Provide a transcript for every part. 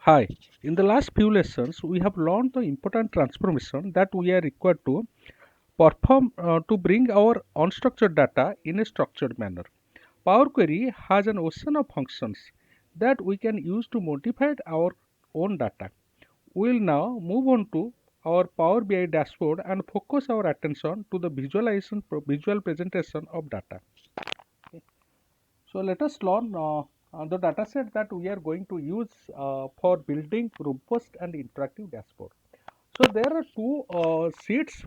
Hi, in the last few lessons, we have learned the important transformation that we are required to perform to bring our unstructured data in a structured manner. Power Query has an ocean of functions that we can use to modify our own data. We will now move on to our Power BI dashboard and focus our attention to the visual presentation of data. So let us learn the dataset that we are going to use for building robust and interactive dashboard. So there are two sheets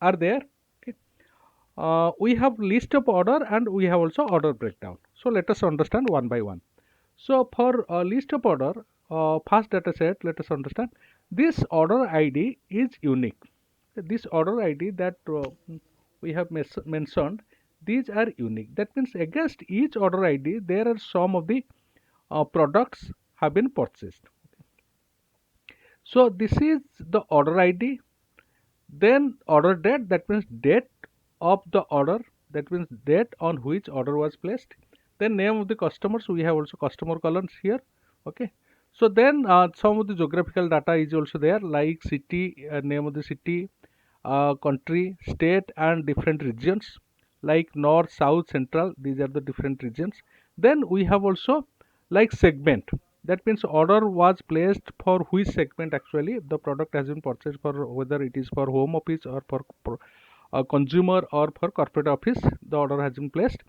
are there. Okay. We have list of order and we have also order breakdown. So let us understand one by one. So for list of order, first dataset, let us understand this order ID is unique. This order ID that we have mentioned, these are unique. That means against each order ID there are some of the products have been purchased. So this is the order ID, then order date, that means date of the order, that means date on which order was placed. Then name of the customers, we have also customer columns here. Okay. So then some of the geographical data is also there, like city, name of the city, country, state and different regions like north, south, central, these are the different regions. Then we have also like segment, that means order was placed for which segment actually the product has been purchased for, whether it is for home office or for consumer or for corporate office, the order has been placed.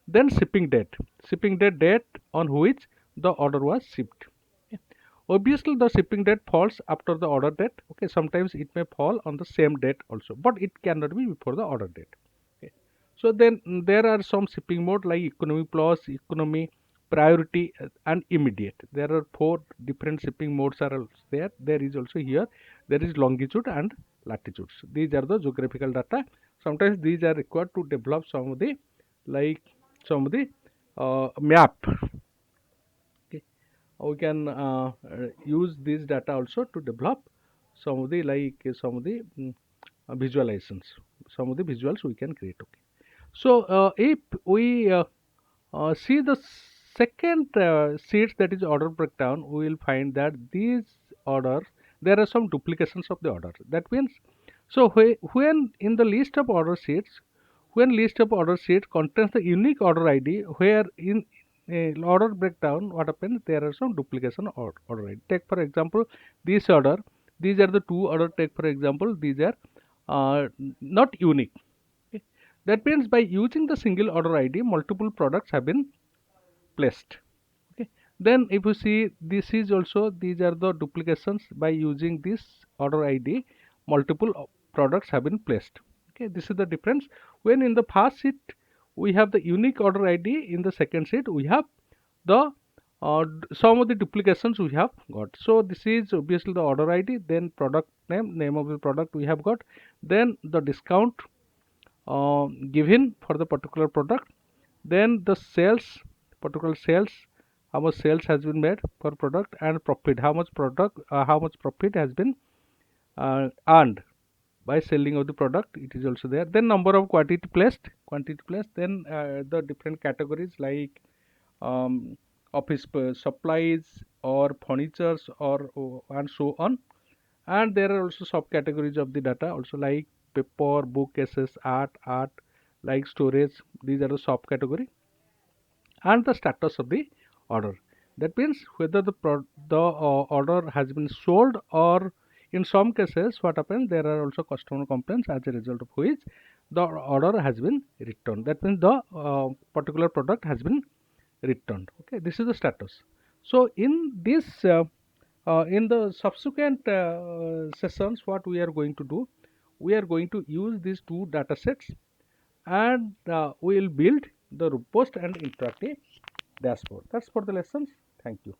Then shipping date on which the order was shipped. Okay. Obviously the shipping date falls after the order date. Okay, sometimes it may fall on the same date also, but it cannot be before the order date. Okay. So then there are some shipping mode like economy plus, economy, priority and immediate. There are four different shipping modes are also there. There is also here, there is longitude and latitudes. These are the geographical data. Sometimes these are required to develop some of the like some of the map. Okay. We can use this data also to develop some of the some of the visualizations, some of the visuals we can create. Okay. So if we see the second sheet, that is order breakdown, we will find that these orders, there are some duplications of the order. That means, so when in the list of order sheets, when list of order sheet contains the unique order ID, where in order breakdown, what happens, there are some duplication order ID. Take for example this order, these are the two order. Take for example, these are not unique. Okay. That means by using the single order ID, multiple products have been placed. Okay. Then if you see, this is also, these are the duplications. By using this order ID, multiple products have been placed. Okay, this is the difference. When in the first sheet we have the unique order ID, in the second sheet we have the some of the duplications we have got. So this is obviously the order ID, then product name, name of the product we have got, then the discount given for the particular product, then the sales, particular sales, how much sales has been made per product, and profit, how much how much profit has been earned by selling of the product, it is also there. Then number of quantity placed, then the different categories like office supplies or furnitures or and so on. And there are also subcategories of the data also, like paper, bookcases, art like storage, these are the subcategory. And the status of the order, that means whether the order has been sold, or in some cases what happens, there are also customer complaints, as a result of which the order has been returned. That means the particular product has been returned. Okay, this is the status. So in this in the subsequent sessions, what we are going to do, we are going to use these two data sets, and we will build the robust and interactive dashboard. That's for the lessons. Thank you.